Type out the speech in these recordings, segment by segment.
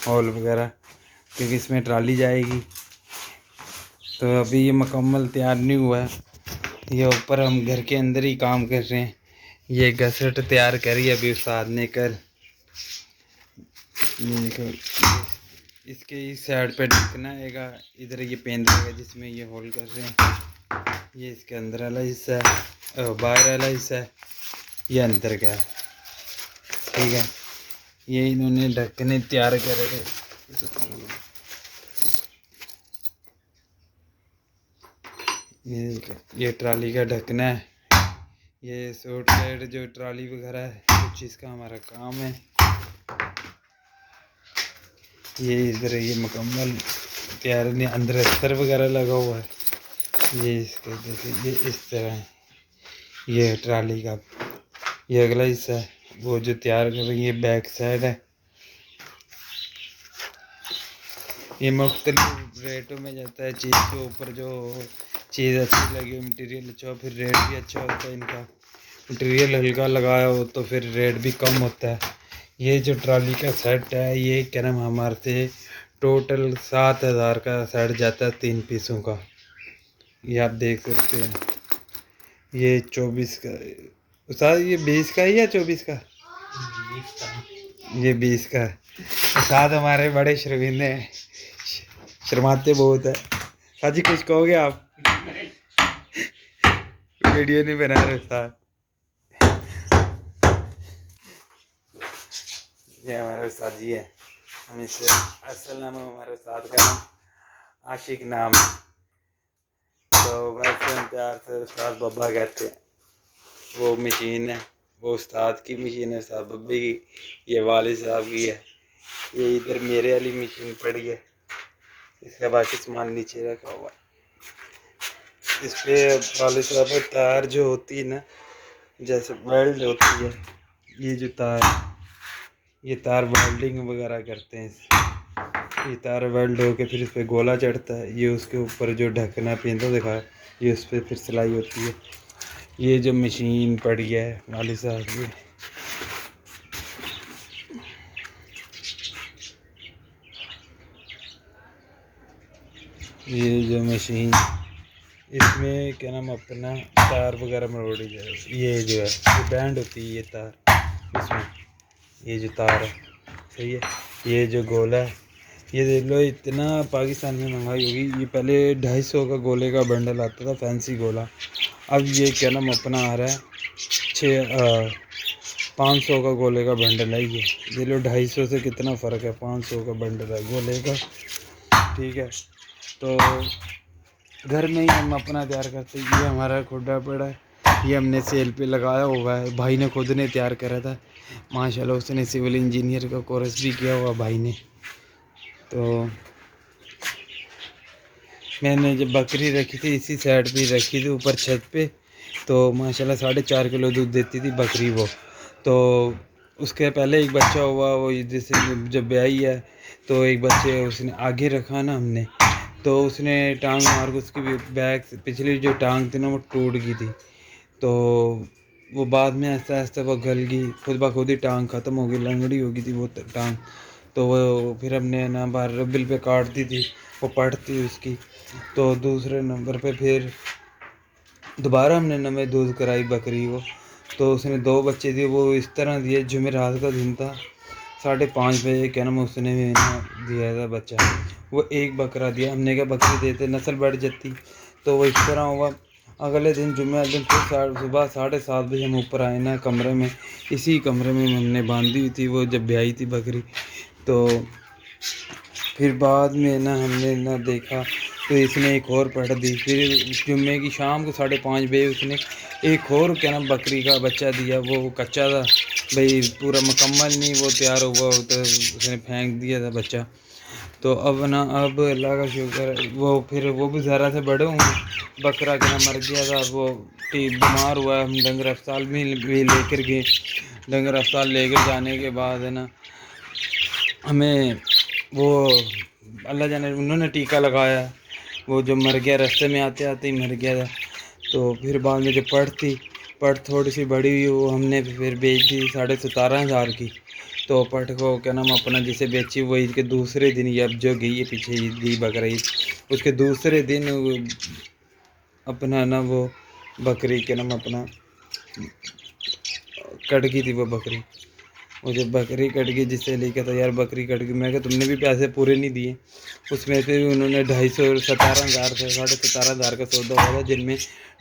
Hall وغیرہ، کیونکہ اس میں ٹرالی جائے گی. تو ابھی یہ مکمل تیار نہیں ہوا ہے. یہ اوپر ہم گھر کے اندر ہی کام کر رہے ہیں. یہ گھسٹ تیار کری ابھی استاد نے کل. اس کے اس سائڈ پہ ڈھکنا ہے گا، ادھر یہ پیندا ہے جس میں یہ ہول کر رہے ہیں. یہ اس کے اندر والا حصہ ہے، باہر والا حصہ ہے، یہ اندر کا ہے. ٹھیک ہے، یہ انہوں نے ڈھکنے تیار کرے تھے. یہ ٹرالی کا ڈھکنا ہے. یہ سوٹ سائڈ جو ٹرالی وغیرہ ہے اس چیز کا ہمارا کام ہے. یہ ادھر یہ مکمل تیار نہیں، اندر استر وغیرہ لگا ہوا ہے. یہ اس کے دیکھیں، یہ اس طرح ہے. یہ ٹرالی کا یہ اگلا حصہ ہے، وہ جو تیار کر رہی ہے. یہ بیک سائڈ ہے. یہ مختلف ریٹوں میں جاتا ہے. چیز کے اوپر جو چیز اچھی لگی، مٹیریل اچھا ہو، پھر ریٹ بھی اچھا ہوتا ہے. ان کا مٹیریل ہلکا لگایا ہو تو پھر ریٹ بھی کم ہوتا ہے. یہ جو ٹرالی کا سیٹ ہے، یہ کیا نام ہمارے سے ٹوٹل 7,000 کا سیٹ جاتا ہے 3 پیسوں کا. یہ آپ دیکھ سکتے ہیں. یہ 24 کا استاد، یہ 20 کا ہے یا 24 کا؟ یہ 20 کا ہے. استاد ہمارے بڑے شرمندے ہیں، شرماتے بہت ہے. ہاں جی، کچھ کہو گے آپ؟ ویڈیو نہیں بنا رہے استاد. یہ ہمارے استاد جی ہے. ہم اس سے اصل نام ہے ہمارے استاد کا نام عاشق نام ہے. تو ویسے ہم پیار سے استاد بابا کہتے ہیں. وہ مشین ہے، وہ استاد کی مشین ہے، استاد ببی کی. یہ والد صاحب کی ہے. یہ ادھر میرے والی مشین پڑی ہے. اس کا باقی سامان نیچے رکھا ہوا ہے. اس پہ والد صاحب تار جو ہوتی ہے نا، جیسے ویلڈ ہوتی ہے، یہ جو تار، یہ تار ویلڈنگ وغیرہ کرتے ہیں. یہ تار ویلڈ ہو کے پھر اس پہ گولا چڑھتا ہے. یہ اس کے اوپر جو ڈھکنا پیندا دکھایا، یہ اس پہ پھر سلائی ہوتی ہے. یہ جو مشین پڑی ہے والد صاحب کی، یہ جو مشین، اس میں کیا نام اپنا تار وغیرہ مروڑی جائے. یہ جو ہے یہ بینڈ ہوتی ہے. یہ تار اس میں، یہ جو تار ہے صحیح ہے. یہ جو گولا ہے، یہ دیکھ لو اتنا پاکستان میں مہنگائی ہوگی. یہ پہلے 250 کا گولے کا بنڈل آتا تھا، فینسی گولا. اب یہ کیا نام اپنا آ رہا ہے 500 کا گولے کا بنڈل ہے. یہ دیکھ لو 250 سے کتنا فرق ہے. 500 کا بنڈل ہے گولے کا. ٹھیک ہے، تو گھر میں ہی ہم اپنا تیار کرتے ہیں. یہ ہمارا کھڈا پڑا ہے، یہ ہم نے سیل پہ لگایا ہوا ہے. بھائی نے خود نے تیار کرا تھا ماشاء اللہ. اس نے سول انجینئر کا کورس بھی کیا ہوا بھائی نے. تو میں نے جب بکری رکھی تھی اسی سائڈ پہ رکھی تھی اوپر چھت پہ، تو ماشاء اللہ 4.5 کلو دودھ دیتی تھی بکری وہ. تو اس کے پہلے ایک بچہ ہوا، وہ جیسے جب بیائی ہے تو ایک بچے اس نے آگے رکھا نا ہم نے، تو اس نے ٹانگ مار کے اس کی بیک پچھلی جو ٹانگ تھی نا وہ ٹوٹ گئی تھی. تو وہ بعد میں آہستہ آہستہ وہ گل گئی، خود بخود ہی ٹانگ ختم ہو گئی، لنگڑی ہو گئی تھی وہ ٹانگ. تو وہ پھر ہم نے نا بار ربل پہ کاٹ دی تھی، وہ پڑتی اس کی. تو دوسرے نمبر پہ پھر دوبارہ ہم نے نمے دودھ کرائی بکری کو. تو اس نے 2 بچے دیے. وہ اس طرح دیے، جمعرات کا دن تھا، 5:30 بجے کیا نام اس نے دیا تھا بچہ. وہ ایک بکرا دیا. ہم نے کہا بکری دیتے نسل بڑھ جاتی. تو وہ اس طرح ہوا. اگلے دن جمعہ دن پھر صبح 7:30 بجے ہم اوپر آئے نا کمرے میں. اسی کمرے میں ہم نے باندھی ہوئی تھی وہ جب بیائی تھی بکری. تو پھر بعد میں نا ہم نے نا دیکھا تو اس نے ایک اور پڑ دی. پھر جمعے کی شام کو 5:30 بجے اس نے ایک اور کیا نام بکری کا بچہ دیا. وہ کچا تھا بھائی، پورا مکمل نہیں وہ تیار ہوا تو اس نے پھینک دیا تھا بچہ. تو اب نا اب اللہ کا شکر ہے، وہ پھر وہ بھی ذرا سے بڑے ہوں گے. بکرا کیا نام مر گیا تھا، وہ بیمار ہوا ہے. ہم ڈنگر اسپتال بھی لے کر گئے. ڈنگر اسپتال لے کر جانے کے بعد ہے نا ہمیں وہ اللہ جانے انہوں نے ٹیکہ لگایا. وہ جو مر گیا رستے میں آتے آتے ہی مر گیا تھا. تو پھر بعد میں جو پڑ تھوڑی سی بڑی ہوئی، وہ ہم نے پھر بیچ دی 17,500 کی. تو پٹ کو کیا نام اپنا جسے بیچی وہ عید کے دوسرے دن یہ اب جو گئی ہے پیچھے عید گئی بقرعید، اس کے دوسرے دن اپنا نا وہ بکری کے نام اپنا کٹ گئی تھی وہ بکری، وہ جب بکری کٹ گئی جس سے لے کے تھا یار بکری کٹ گئی، میں کہ تم نے بھی پیسے پورے نہیں دیے، اس میں سے بھی انہوں نے 250 17,000 سے 17,500 کا سودا ہوا تھا، جن میں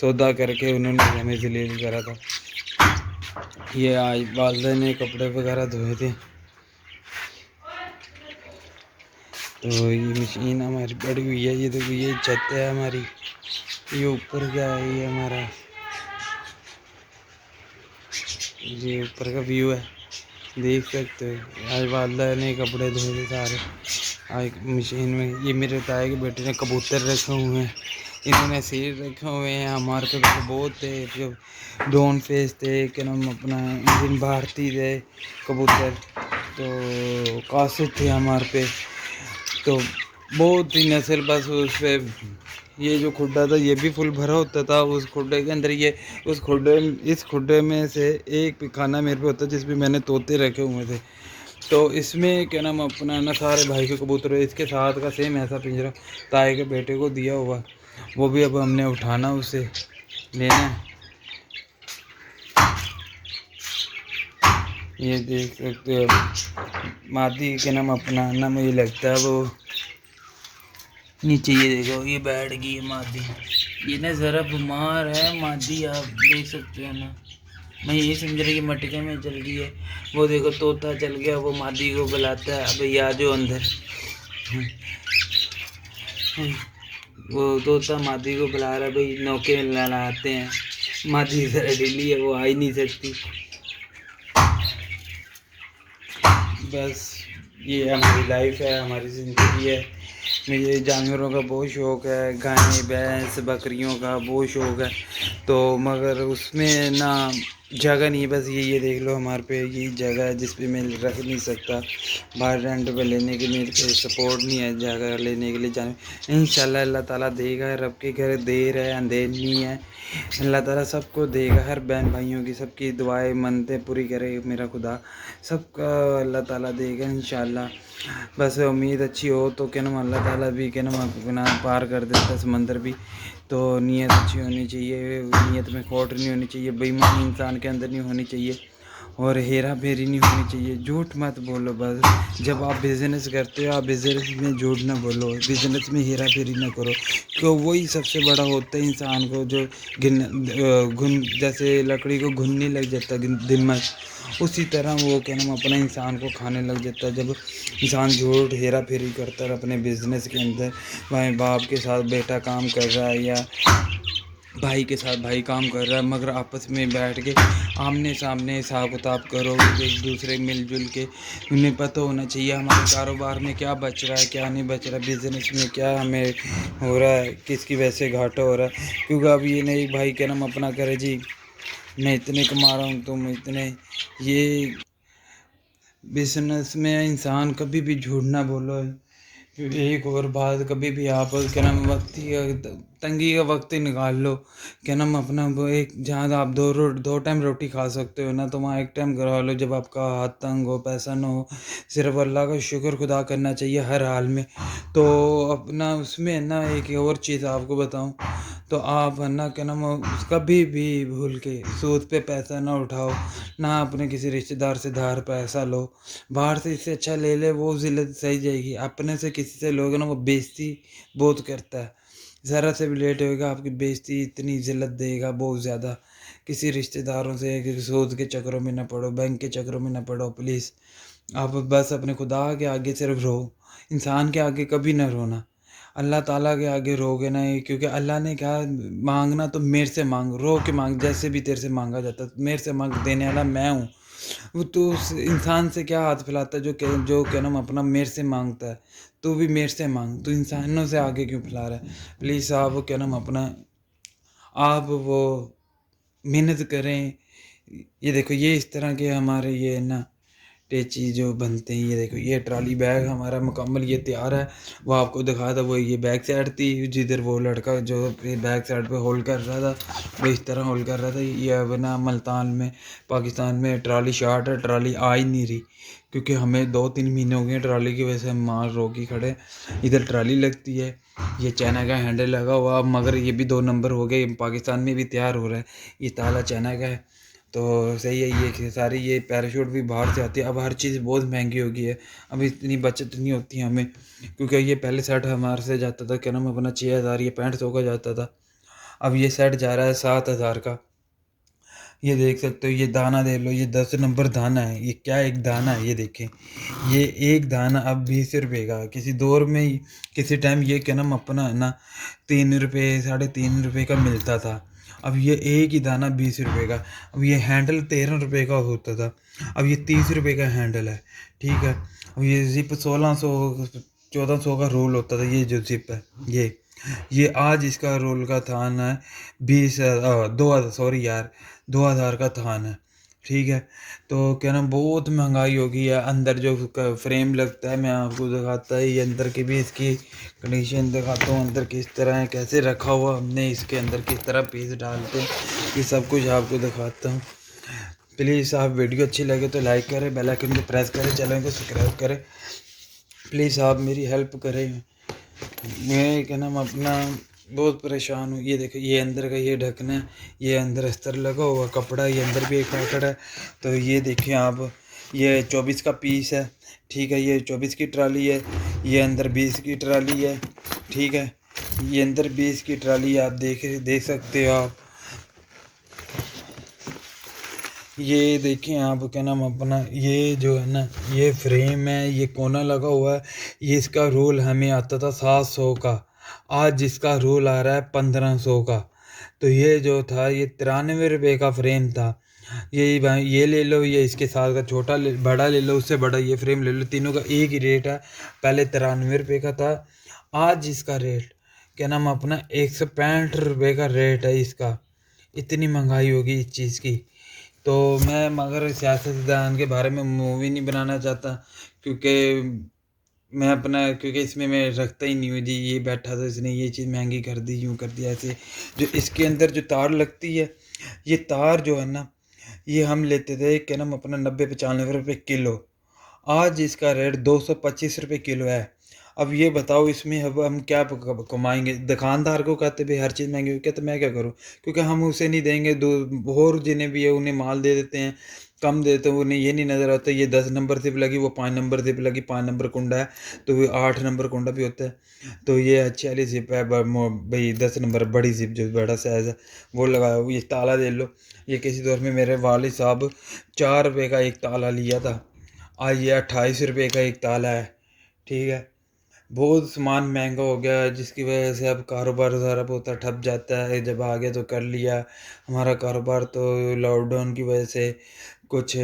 سودا کر کے انہوں نے ہمیں ذلیل کرا تھا۔ یہ آج والدہ نے کپڑے وغیرہ دھوئے تھے، تو یہ مشین ہماری پڑی ہوئی ہے، یہ دیکھو یہ چھت ہے ہماری، یہ اوپر کیا ہے یہ ہمارا یہ اوپر کا ویو ہے، دیکھ سکتے ہو۔ آج والدہ نے کپڑے دھوئے تھے سارے آج مشین میں۔ یہ میرے تایا کے بیٹے نے کبوتر رکھے ہوئے ہیں، انہوں نے سیر رکھے ہوئے ہیں، ہمارے پہ بہت تھے، جو ڈون فیس تھے کہ نام اپنا انجن بھارتی تھے کبوتر، تو قاصد تھے ہمارے پہ، تو بہت ہی نسل، بس اس پہ یہ جو کھڈا تھا یہ بھی فل بھرا ہوتا تھا، اس کھڈے کے اندر یہ اس کھڈے میں سے ایک خانہ میرے پہ ہوتا جس پہ میں نے طوطے رکھے ہوئے تھے، تو اس میں کیا نام اپنا نا سارے بھائی کے کبوتر، اس کے ساتھ کا سیم ایسا پنجرا تائے کے بیٹے کو دیا ہوا، وہ بھی اب ہم نے اٹھانا اسے لینا ہے۔ یہ دیکھ سکتے ہو مادی کے نام اپنا نا مجھے لگتا ہے وہ نیچے، یہ دیکھو یہ بیٹھ گئی ہے مادی، یہ نا ذرا بیمار ہے مادی، آپ دیکھ سکتے ہو نا، میں یہی سمجھ رہی کہ مٹکے میں چل گئی ہے، وہ دیکھو طوطا چل گیا، وہ مادی کو بلاتا ہے ابھی آ جاؤ اندر، وہ طوطا مادی کو بلا رہا ہے بھائی نوکے لڑاتے ہیں، مادی ذرا ڈھیلی ہے وہ آ ہی نہیں سکتی۔ بس یہ ہماری لائف ہے، ہماری زندگی ہے، مجھے جانوروں کا بہت شوق ہے، گائے بھینس بکریوں کا بہت شوق ہے، تو مگر اس میں نا جگہ نہیں ہے، بس یہ دیکھ لو ہمارے پہ یہی جگہ ہے جس پہ میں رکھ نہیں سکتا، باہر رینٹ پہ لینے کے میرے پہ سپورٹ نہیں ہے جگہ لینے کے لیے جانے، انشاءاللہ اللہ تعالیٰ دے گا، رب کے گھر دیر ہے اندھیر نہیں ہے، اللہ تعالیٰ سب کو دے گا، ہر بہن بھائیوں کی سب کی دعائیں منتیں پوری کرے میرا خدا، سب کا اللہ تعالیٰ دے گا انشاءاللہ، بس امید اچھی ہو تو کیا نام اللہ تعالیٰ بھی کیا نام گناہ پار کر دیتا سمندر بھی، تو نیت اچھی ہونی چاہیے، نیت میں کھوٹ نہیں ہونی چاہیے، بے ایمانی انسان کے اندر نہیں ہونی چاہیے، اور ہیرا پھیری نہیں ہونی چاہیے، جھوٹ مت بولو، بس جب آپ بزنس کرتے ہو آپ بزنس میں جھوٹ نہ بولو، بزنس میں ہیرا پھیری نہ کرو، تو وہی سب سے بڑا ہوتا ہے انسان کو، جو گھن جیسے لکڑی کو گھن نہیں لگ جاتا دمک، اسی طرح وہ کیا نام اپنا انسان کو کھانے لگ جاتا ہے، جب انسان جھوٹ ہیرا پھیری کرتا ہے اپنے بزنس کے اندر، بھائی باپ کے ساتھ بیٹا کام کر رہا ہے یا بھائی کے ساتھ بھائی کام کر رہا ہے، مگر آپس میں بیٹھ کے آمنے سامنے حساب کتاب کرو، ایک دوسرے مل جل کے، انہیں پتہ ہونا چاہیے ہمارے کاروبار میں کیا بچ رہا ہے کیا نہیں بچ رہا، بزنس میں کیا ہمیں ہو رہا ہے، کس کی وجہ سے گھاٹا ہو رہا ہے، کیونکہ اب یہ نہیں ایک بھائی کا نام اپنا کرے جی میں اتنے کما رہا ہوں تم اتنے، یہ بزنس میں انسان کبھی بھی جھوٹ نہ بولو، ایک اور بات کبھی بھی آپ کیا نام تنگی کا وقت ہی نکال لو، کیا نام اپنا وہ ایک جہاں آپ دو ٹائم روٹی کھا سکتے ہو نا، تو وہاں ایک ٹائم کروا لو، جب آپ کا ہاتھ تنگ ہو پیسہ نہ ہو، صرف اللہ کا شکر خدا کرنا چاہیے ہر حال میں، تو اپنا اس میں نا ایک اور چیز آپ کو بتاؤں، تو آپ نا کیا نام کبھی بھی بھول کے سود پہ پیسہ نہ اٹھاؤ، نہ اپنے کسی رشتہ دار سے دھار پیسہ لو، باہر سے اس سے اچھا لے لے وہ ذلت صحیح جائے گی، اپنے سے کسی سے لوگے نا وہ بےزتی بہت کرتا ہے، ذرا سے بھی لیٹ ہوئے گا آپ کی بےزتی اتنی ذلت دے گا بہت زیادہ، کسی رشتہ داروں سے کسی سود کے چکروں میں نہ پڑو، بینک کے چکروں میں نہ پڑو پلیز، آپ بس اپنے خدا کے آگے صرف رو، انسان کے آگے کبھی نہ رونا، اللہ تعالیٰ کے آگے رو گے نہیں، کیونکہ اللہ نے کہا مانگنا تو میرے سے مانگ، رو کے مانگ، جیسے بھی تیرے سے مانگا جاتا ہے میرے سے مانگ، دینے والا میں ہوں، وہ تو اس انسان سے کیا ہاتھ پھیلاتا ہے جو کیا نام اپنا میرے سے مانگتا ہے، تو بھی میرے سے مانگ، تو انسانوں سے آگے کیوں پھیلا رہا ہے، پلیز آپ کیا نام اپنا آپ وہ محنت کریں، یہ دیکھو یہ اس طرح کے ہمارے یہ نا ٹیچی جو بنتے ہیں. یہ دیکھو یہ ٹرالی بیگ ہمارا مکمل یہ تیار ہے. وہ آپ کو دکھا تھا وہ یہ بیک سائڈ تھی جدھر وہ لڑکا جو بیک سائڈ پہ ہولڈ کر رہا تھا وہ اس طرح ہولڈ کر رہا تھا. یہ اب نا ملتان میں پاکستان میں ٹرالی شارٹ ہے, ٹرالی آ ہی نہیں رہی کیونکہ ہمیں 2-3 مہینے ہو گئے ٹرالی کی وجہ سے ہم مال روک ہی کھڑے. ادھر ٹرالی لگتی ہے, یہ چائنا کا ہینڈل لگا ہوا, مگر یہ بھی 2 نمبر ہو گئے, پاکستان میں بھی تیار ہو رہا ہے. یہ تالا چائنا کا ہے تو صحیح ہے. یہ ساری یہ پیراشوٹ بھی باہر سے آتی ہے. اب ہر چیز بہت مہنگی ہو گئی ہے, اب اتنی بچت نہیں ہوتی ہے ہمیں کیونکہ یہ پہلے سیٹ ہمارے سے جاتا تھا کیا نام اپنا 6,000 یا 6500 کا جاتا تھا. اب یہ سیٹ جا رہا ہے 7,000 کا. یہ دیکھ سکتے ہو, یہ دانہ دیکھ لو, یہ 10 نمبر دانہ ہے. یہ کیا ایک دانہ ہے, یہ دیکھیں یہ ایک دانہ اب 20 روپے کا. کسی دور میں کسی ٹائم یہ کیا نام اپنا ہے نا 3 روپے 3.5 روپے کا ملتا تھا. اب یہ ایک ہی دانہ 20 روپے کا. اب یہ ہینڈل 13 روپے کا ہوتا تھا, اب یہ 30 روپے کا ہینڈل ہے. ٹھیک ہے, اب یہ زپ 1,600-1,400 کا رول ہوتا تھا. یہ جو زپ ہے یہ آج اس کا رول کا تھان ہے 2,000 کا تھان ہے. ٹھیک ہے, تو کیا نام بہت مہنگائی ہو گئی ہے. اندر جو فریم لگتا ہے میں آپ کو دکھاتا ہے, یہ اندر کی بھی اس کی کنڈیشن دکھاتا ہوں. اندر کس طرح ہے, کیسے رکھا ہوا ہم نے اس کے اندر, کس طرح پیس ڈالتے ہیں, یہ سب کچھ آپ کو دکھاتا ہوں. پلیز آپ ویڈیو اچھی لگے تو لائک کریں, بیل آئکن کو پریس کریں, چینل کو سبسکرائب کریں. پلیز آپ میری ہیلپ کریں. میں کیا نام اپنا بہت پریشان ہوں. یہ دیکھو یہ اندر کا یہ ڈھکنا ہے, یہ اندر استر لگا ہوا کپڑا, یہ اندر بھی ایک پیکٹ ہے. تو یہ دیکھیں آپ, یہ 24 کا پیس ہے. ٹھیک ہے, یہ 24 کی ٹرالی ہے. یہ اندر 20 کی ٹرالی ہے. ٹھیک ہے, یہ اندر 20 کی ٹرالی ہے. آپ دیکھ سکتے ہو آپ. یہ دیکھیں آپ کیا نام اپنا یہ جو ہے نا یہ فریم ہے, یہ کونا لگا ہوا ہے. یہ اس کا رول ہمیں آتا تھا 700 کا, آج اس کا رول آ رہا ہے 1,500 کا. تو یہ جو تھا یہ 93 روپے کا فریم تھا. یہ لے لو, یہ اس کے ساتھ کا چھوٹا بڑا لے لو, اس سے بڑا یہ فریم لے لو, تینوں کا ایک ہی ریٹ ہے. پہلے 93 روپے کا تھا, آج اس کا ریٹ کیا نام اپنا 165 روپے کا ریٹ ہے اس کا. اتنی مہنگائی ہوگی اس چیز کی. تو میں مگر سیاستدان کے بارے میں مووی نہیں بنانا چاہتا کیونکہ میں اپنا کیونکہ اس میں رکھتا ہی نہیں ہوں. جی یہ بیٹھا تھا, اس نے یہ چیز مہنگی کر دی, یوں کر دیا ایسے. جو اس کے اندر جو تار لگتی ہے, یہ تار جو ہے نا یہ ہم لیتے تھے کیا نام اپنا 90-95 روپے کلو. آج اس کا ریٹ 225 روپے کلو ہے. اب یہ بتاؤ اس میں اب ہم کیا کمائیں گے. دکاندار کو کہتے بھائی ہر چیز مہنگی ہوئی, تو میں کیا کروں کیونکہ ہم اسے نہیں دیں گے. اور جنہیں بھی ہے انہیں مال دے دیتے ہیں, کم دیتے ہیں. انہیں یہ نہیں نظر آتا یہ 10 نمبر زپ لگی, وہ 5 نمبر زپ لگی, 5 نمبر کنڈا ہے تو وہ 8 نمبر کنڈا بھی ہوتا ہے. تو یہ اچھی والی زپ ہے بھائی 10 نمبر بڑی زپ جو بڑا سائز ہے وہ لگایا. یہ تالا دے لو, یہ کسی دور میں میرے والد صاحب 4 روپے کا ایک تالا لیا تھا, آج یہ 28 روپے کا ایک تالا ہے. ٹھیک ہے, بہت سامان مہنگا ہو گیا ہے جس کی وجہ سے اب کاروبار سارا بہت ٹھپ جاتا ہے. جب آگے تو کر لیا ہمارا کاروبار, تو لاک ڈاؤن کی وجہ سے کچھ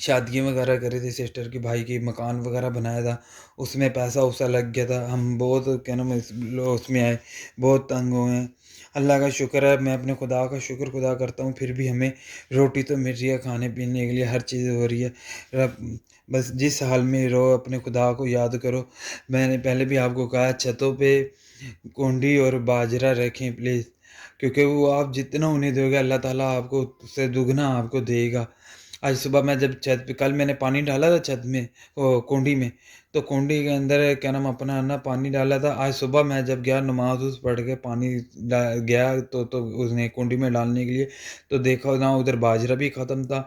شادیاں وغیرہ کری تھی, سسٹر کی بھائی کی مکان وغیرہ بنایا تھا, اس میں پیسہ وسا لگ گیا تھا. ہم بہت کیا نام اس میں آئے, بہت تنگ ہوئے ہیں. اللہ کا شکر ہے, میں اپنے خدا کا شکر خدا کرتا ہوں, پھر بھی ہمیں روٹی تو مل رہی ہے, کھانے پینے کے لیے ہر چیز ہو رہی ہے. بس جس حال میں رہو اپنے خدا کو یاد کرو. میں نے پہلے بھی آپ کو کہا چھتوں پہ کونڈی اور باجرہ رکھیں پلیز, کیونکہ وہ آپ جتنا انہیں دو گے اللہ تعالیٰ آپ کو اس سے دگنا آپ کو دے گا. آج صبح میں جب چھت پہ, کل میں نے پانی ڈالا تھا چھت میں کونڈی میں, تو کنڈی کے اندر کیا نام اپنا نا پانی ڈالا تھا. آج صبح میں جب گیا نماز پڑھ کے پانی گیا تو اس نے کنڈی میں ڈالنے کے لیے, تو دیکھا نہ ادھر باجرہ بھی ختم تھا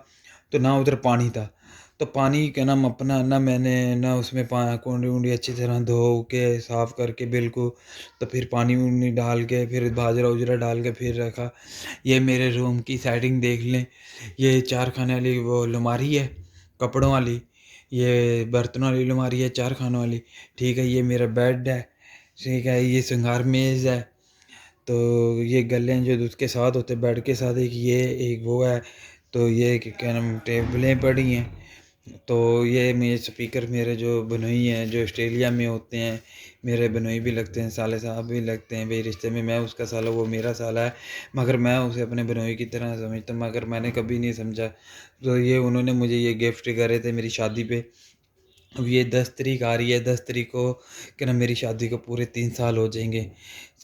تو نہ ادھر پانی تھا. تو پانی کیا نام اپنا نہ میں نے نہ اس میں کنڈی ونڈی اچھی طرح دھو کے صاف کر کے بالکل, تو پھر پانی وانی ڈال کے پھر باجرہ وجرہ ڈال کے پھر رکھا. یہ میرے روم کی سیٹنگ دیکھ لیں, یہ 4 خانے والی وہ الماری ہے کپڑوں والی, یہ برتنوں والی الماری ہے 4 خانوں والی. ٹھیک ہے, یہ میرا بیڈ ہے. ٹھیک ہے, یہ سنگار میز ہے. تو یہ گلیں جو اس کے ساتھ ہوتے بیڈ کے ساتھ, ایک یہ ایک وہ ہے. تو یہ کیا نام ٹیبلیں پڑی ہیں. تو یہ میرے سپیکر میرے جو بنوئی ہیں جو آسٹریلیا میں ہوتے ہیں، میرے بنوئی بھی لگتے ہیں، سالے صاحب بھی لگتے ہیں، بھائی رشتے میں اس کا سالہ وہ میرا سالہ ہے، مگر میں اسے اپنے بنوئی کی طرح سمجھتا ہوں، مگر میں نے کبھی نہیں سمجھا. تو یہ انہوں نے مجھے یہ گفٹ کرے تھے میری شادی پہ. اب یہ 10 تاریخ آ رہی ہے، 10 تاریخ کو کہ نا میری شادی کو پورے 3 سال ہو جائیں گے،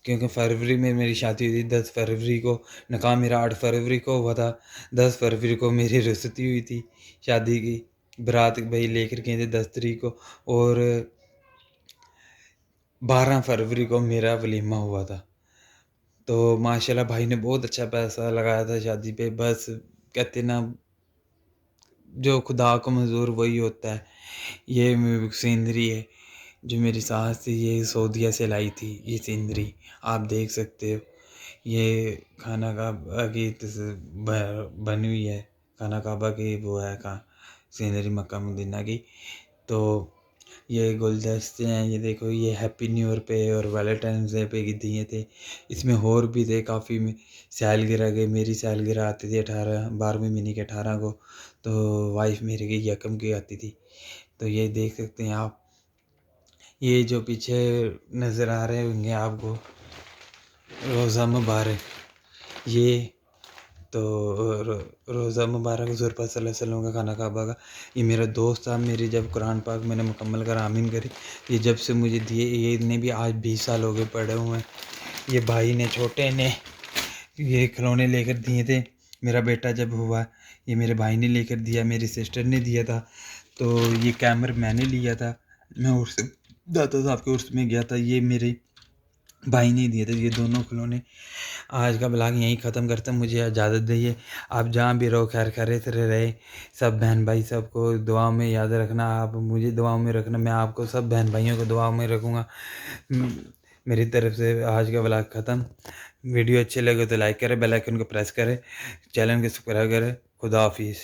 کیونکہ فروری میں میری شادی ہوئی تھی، 10 فروری کو. نکاح میرا 8 فروری کو ہوا تھا، 10 فروری کو میری رخصتی ہوئی تھی شادی کی. برات بھائی لے کر گئے تھے 10 تاریخ کو، اور 12 فروری کو میرا ولیمہ ہوا تھا. تو ماشاء اللہ بھائی نے بہت اچھا پیسہ لگایا تھا شادی پہ. بس کہتے نا جو خدا کو منظور وہی ہوتا ہے. یہ سینری ہے جو میری ساس تھی، یہ سعودیہ سے لائی تھی یہ سینری، آپ دیکھ سکتے ہو. یہ خانہ کعبہ کی بنی ہوئی ہے، خانہ کعبہ کی وہ ہے کہاں سینری مکہ مدینہ کی. تو یہ گلدستے ہیں، یہ دیکھو یہ ہیپی نیو ایئر پہ اور ویلنٹائنس ڈے پہ دیے تھے. اس میں اور بھی تھے کافی. سالگرہ گئے، میری سالگرہ آتی تھی 12ویں مہینے کے 18 کو، تو وائف میرے کی 1 کی آتی تھی. تو یہ دیکھ سکتے ہیں آپ. یہ جو پیچھے نظر آ رہے ہوں گے آپ کو روزہ مبارک، یہ تو روزہ مبارک حضور پاک صلی اللہ علیہ وسلم کا خانہ کعبہ کا. یہ میرا دوست تھا، میری جب قرآن پاک میں نے مکمل کر آمین کری، یہ جب سے مجھے دیے، یہ اتنے بھی آج 20 سال ہو گئے پڑے ہوئے ہیں. یہ بھائی نے چھوٹے نے یہ کھلونے لے کر دیے تھے. میرا بیٹا جب ہوا یہ میرے بھائی نے لے کر دیا، میری سسٹر نے دیا تھا. تو یہ کیمر میں نے لیا تھا، میں عرس داتا صاحب کے عرس میں گیا تھا، یہ میرے بھائی نے دیے تھے یہ دونوں کھلونے. آج کا بلاگ یہیں ختم کرتے ہیں، مجھے اجازت دیجیے. آپ جہاں بھی رہو خیر خیریت سے رہے. سب بہن بھائی سب کو دعاؤں میں یاد رکھنا، آپ مجھے دعاؤں میں رکھنا، میں آپ کو سب بہن بھائیوں کو دعاؤں میں رکھوں گا. میری طرف سے آج کا بلاگ ختم. ویڈیو اچھے لگے تو لائک کرے، بیل آئیکن کو پریس کرے، چینل کو سبسکرائب کرے. خدا حافظ.